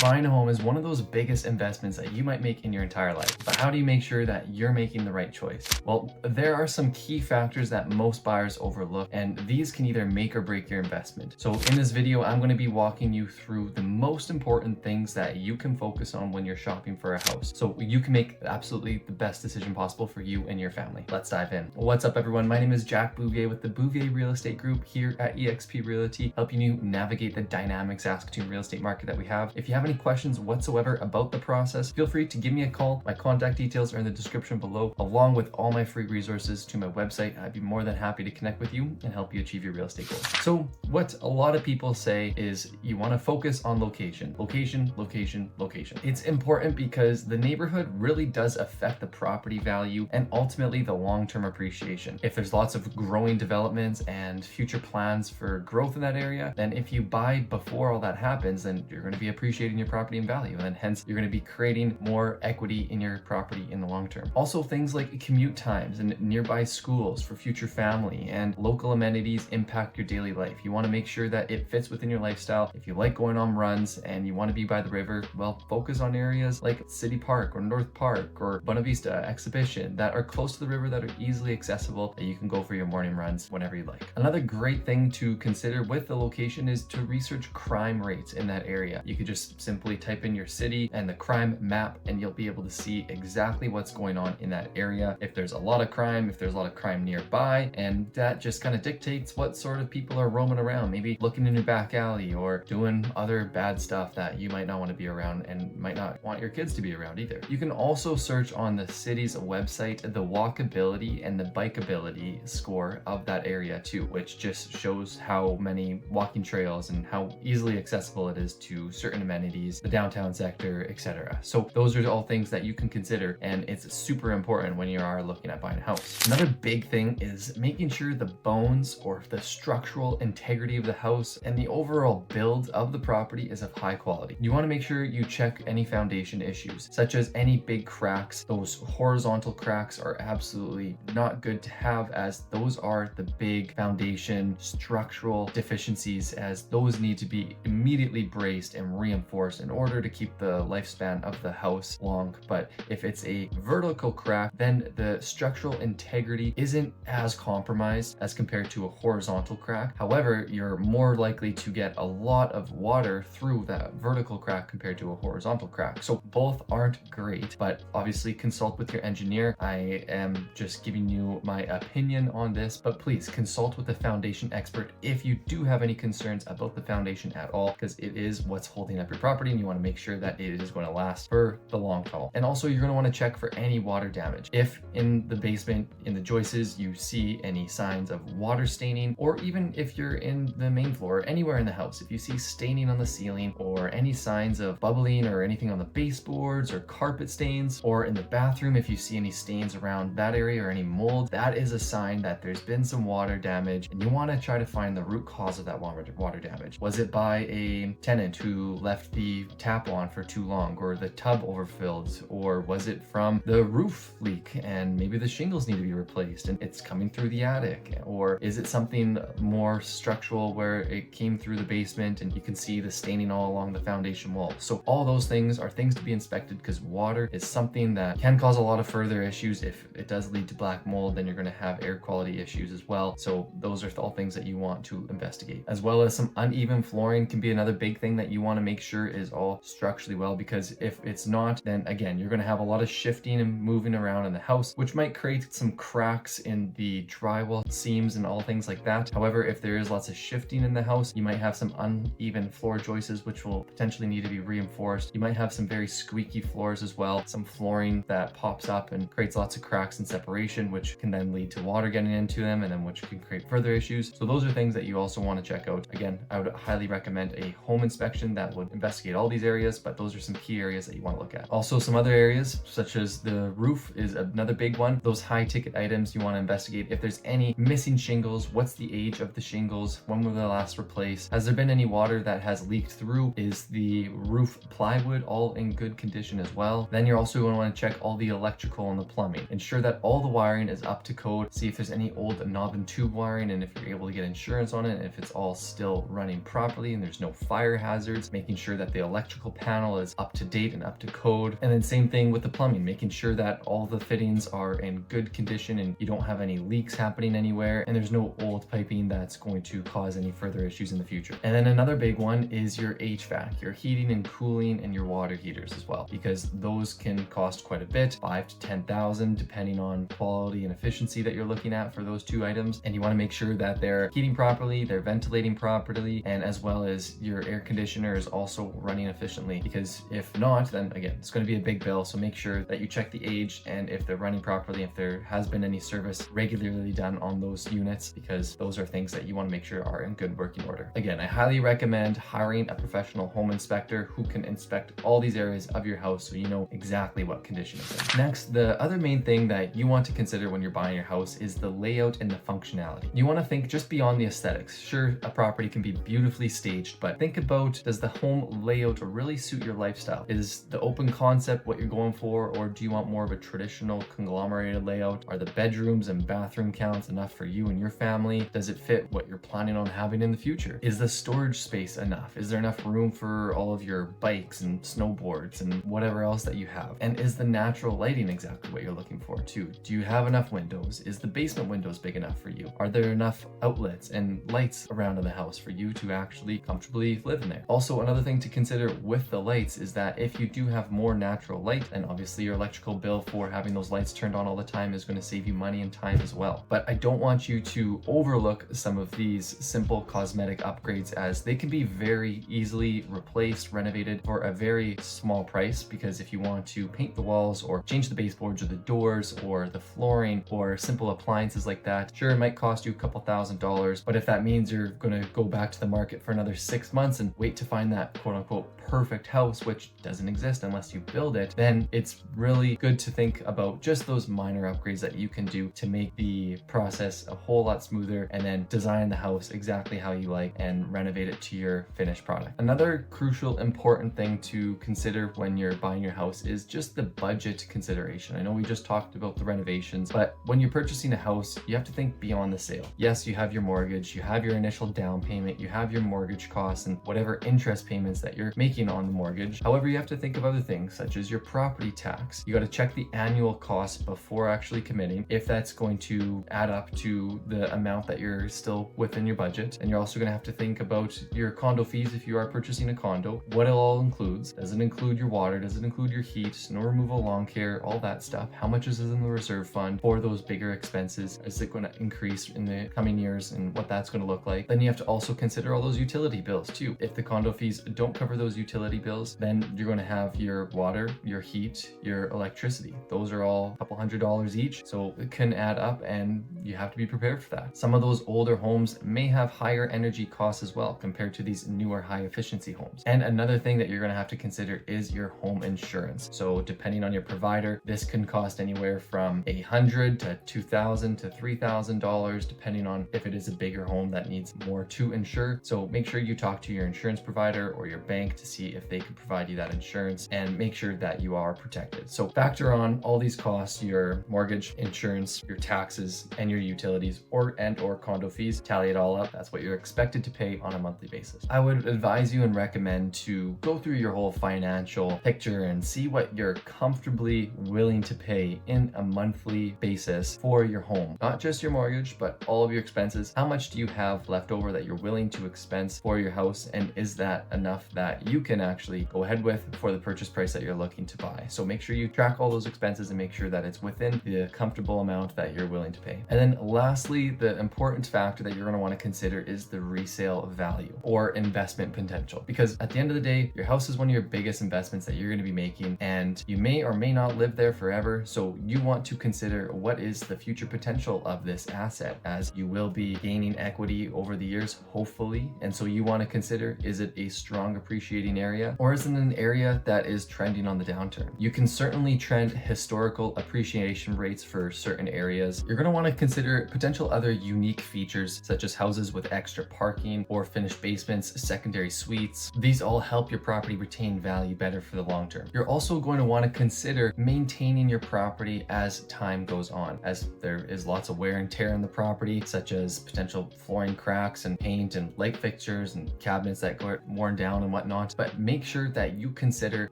Buying a home is one of those biggest investments that you might make in your entire life. But how do you make sure that you're making the right choice? Well, there are some key factors that most buyers overlook, and these can either make or break your investment. So in this video, I'm going to be walking you through the most important things that you can focus on when you're shopping for a house, so you can make absolutely the best decision possible for you and your family. Let's dive in. What's up, everyone? My name is Jack Bouvier with the Bouvier Real Estate Group here at eXp Realty, helping you navigate the dynamic Saskatoon real estate market that we have. If you have any questions whatsoever about the process, feel free to give me a call. My contact details are in the description below, along with all my free resources to my website. I'd be more than happy to connect with you and help you achieve your real estate goals. So what a lot of people say is you want to focus on location. Location, location, location. It's important because the neighborhood really does affect the property value and ultimately the long-term appreciation. If there's lots of growing developments and future plans for growth in that area, then if you buy before all that happens, then you're going to be appreciating your property in value, and then hence you're going to be creating more equity in your property in the long term. Also, things like commute times and nearby schools for future family and local amenities impact your daily life. You want to make sure that it fits within your lifestyle. If you like going on runs and you want to be by the river, well, focus on areas like City Park or North Park or Buena Vista Exhibition that are close to the river, that are easily accessible, that you can go for your morning runs whenever you like. Another great thing to consider with the location is to research crime rates in that area. You could just simply type in your city and the crime map, and you'll be able to see exactly what's going on in that area. If there's a lot of crime, if there's a lot of crime nearby, and that just kind of dictates what sort of people are roaming around, maybe looking in your back alley or doing other bad stuff that you might not want to be around and might not want your kids to be around either. You can also search on the city's website the walkability and the bikeability score of that area too, which just shows how many walking trails and how easily accessible it is to certain amenities, the downtown sector, etc. So those are all things that you can consider, and it's super important when you are looking at buying a house. Another big thing is making sure the bones or the structural integrity of the house and the overall build of the property is of high quality. You want to make sure you check any foundation issues, such as any big cracks. Those horizontal cracks are absolutely not good to have, as those are the big foundation structural deficiencies, as those need to be immediately braced and reinforced in order to keep the lifespan of the house long. But if it's a vertical crack, then the structural integrity isn't as compromised as compared to a horizontal crack. However, you're more likely to get a lot of water through that vertical crack compared to a horizontal crack. So both aren't great, but obviously consult with your engineer. I am just giving you my opinion on this, but please consult with a foundation expert if you do have any concerns about the foundation at all, because it is what's holding up your property, and you want to make sure that it is going to last for the long haul. And also, you're going to want to check for any water damage. If in the basement, in the joists, you see any signs of water staining, or even if you're in the main floor, anywhere in the house, if you see staining on the ceiling or any signs of bubbling or anything on the baseboards or carpet stains, or in the bathroom, if you see any stains around that area or any mold, that is a sign that there's been some water damage, and you want to try to find the root cause of that water damage. Was it by a tenant who left the tap on for too long, or the tub overfilled, or was it from the roof leak and maybe the shingles need to be replaced and it's coming through the attic, or is it something more structural where it came through the basement and you can see the staining all along the foundation wall? So all those things are things to be inspected, because water is something that can cause a lot of further issues. If it does lead to black mold, then you're going to have air quality issues as well. So those are all things that you want to investigate, as well as some uneven flooring can be another big thing that you want to make sure is all structurally well, because if it's not, then again, you're going to have a lot of shifting and moving around in the house, which might create some cracks in the drywall seams and all things like that. However, if there is lots of shifting in the house, you might have some uneven floor joists which will potentially need to be reinforced. You might have some very squeaky floors as well, some flooring that pops up and creates lots of cracks and separation, which can then lead to water getting into them, and then which can create further issues. So those are things that you also want to check out. Again, I would highly recommend a home inspection that would investigate all these areas, but those are some key areas that you want to look at. Also, some other areas such as the roof is another big one. Those high ticket items you want to investigate. If there's any missing shingles, what's the age of the shingles? When were they last replaced? Has there been any water that has leaked through? Is the roof plywood all in good condition as well? Then you're also going to want to check all the electrical and the plumbing. Ensure that all the wiring is up to code. See if there's any old knob and tube wiring, and if you're able to get insurance on it, and if it's all still running properly and there's no fire hazards, making sure that the electrical panel is up to date and up to code. And then same thing with the plumbing, making sure that all the fittings are in good condition and you don't have any leaks happening anywhere, and there's no old piping that's going to cause any further issues in the future. And then another big one is your HVAC, your heating and cooling, and your water heaters as well, because those can cost quite a bit, 5 to 10,000, depending on quality and efficiency that you're looking at for those two items. And you want to make sure that they're heating properly, they're ventilating properly, and as well as your air conditioner is also running efficiently, because if not, then again, it's going to be a big bill. So make sure that you check the age and if they're running properly, if there has been any service regularly done on those units, because those are things that you want to make sure are in good working order. Again, I highly recommend hiring a professional home inspector who can inspect all these areas of your house so you know exactly what condition it's in. Next, the other main thing that you want to consider when you're buying your house is the layout and the functionality. You want to think just beyond the aesthetics. Sure, a property can be beautifully staged, but think about, does the home layout really suit your lifestyle? Is the open concept what you're going for, or do you want more of a traditional conglomerated layout? Are the bedrooms and bathroom counts enough for you and your family? Does it fit what you're planning on having in the future? Is the storage space enough? Is there enough room for all of your bikes and snowboards and whatever else that you have? And is the natural lighting exactly what you're looking for too? Do you have enough windows? Is the basement windows big enough for you? Are there enough outlets and lights around in the house for you to actually comfortably live in there? Also, another thing to consider with the lights is that if you do have more natural light, then obviously your electrical bill for having those lights turned on all the time is going to save you money and time as well. But I don't want you to overlook some of these simple cosmetic upgrades, as they can be very easily replaced, renovated for a very small price. Because if you want to paint the walls or change the baseboards or the doors or the flooring or simple appliances like that, sure, it might cost you a couple $1,000s, but if that means you're going to go back to the market for another 6 months and wait to find that quote unquote perfect house, which doesn't exist unless you build it, then it's really good to think about just those minor upgrades that you can do to make the process a whole lot smoother, and then design the house exactly how you like and renovate it to your finished product. Another crucial important thing to consider when you're buying your house is just the budget consideration. I know we just talked about the renovations, but when you're purchasing a house, you have to think beyond the sale. Yes, you have your mortgage, you have your initial down payment, you have your mortgage costs and whatever interest payments that you're making on the mortgage. However, you have to think of other things such as your property tax. You got to check the annual cost before actually committing, if that's going to add up to the amount that you're still within your budget. And you're also going to have to think about your condo fees if you are purchasing a condo, what it all includes. Does it include your water? Does it include your heat, snow removal, lawn care, all that stuff? How much is in the reserve fund for those bigger expenses? Is it going to increase in the coming years, and what that's going to look like? Then you have to also consider all those utility bills too. If the condo fees don't cover those utility bills, then you're going to have your water, your heat, your electricity. Those are all a couple $100s each, so it can add up and you have to be prepared for that. Some of those older homes may have higher energy costs as well compared to these newer high efficiency homes. And another thing that you're going to have to consider is your home insurance. So depending on your provider, this can cost anywhere from $100 to $2,000 to $3,000, depending on if it is a bigger home that needs more to insure. So make sure you talk to your insurance provider or your bank to see if they can provide you that insurance, and make sure that you are protected. So factor on all these costs: your mortgage, insurance, your taxes, and your utilities or condo fees. Tally it all up. That's what you're expected to pay on a monthly basis. I would advise you and recommend to go through your whole financial picture and see what you're comfortably willing to pay in a monthly basis for your home. Not just your mortgage, but all of your expenses. How much do you have left over that you're willing to expense for your house? And is that enough that you can actually go ahead with for the purchase price that you're looking to buy? So make sure you track all those expenses and make sure that it's within the comfortable amount that you're willing to pay. And then lastly, the important factor that you're going to want to consider is the resale value or investment potential. Because at the end of the day, your house is one of your biggest investments that you're going to be making, and you may or may not live there forever. So you want to consider what is the future potential of this asset, as you will be gaining equity over the years, hopefully. And so you want to consider, is it a strong appreciating area, or is it an area that is trending on the downturn? You can certainly trend historical appreciation rates for certain areas. You're going to want to consider potential other unique features such as houses with extra parking or finished basements, secondary suites. These all help your property retain value better for the long term. You're also going to want to consider maintaining your property as time goes on, as there is lots of wear and tear in the property, such as potential flooring cracks and paint and light fixtures and cabinets that get worn down and whatnot, but make sure that you consider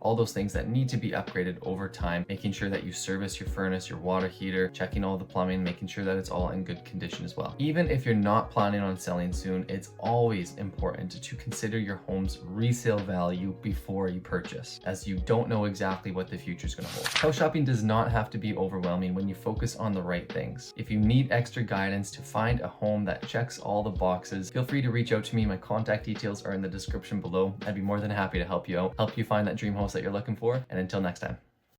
all those things that need to be upgraded over time, making sure that you service your furnace, your water heater, checking all the plumbing, making sure that it's all in good condition as well. Even if you're not planning on selling soon, it's always important to consider your home's resale value before you purchase, as you don't know exactly what the future is going to hold. House shopping does not have to be overwhelming when you focus on the right things. If you need extra guidance to find a home that checks all the boxes, feel free to reach out to me. My contact details are in the description below. I'd be more than happy to help you out, help you find that dream house that you're looking for. And until next time.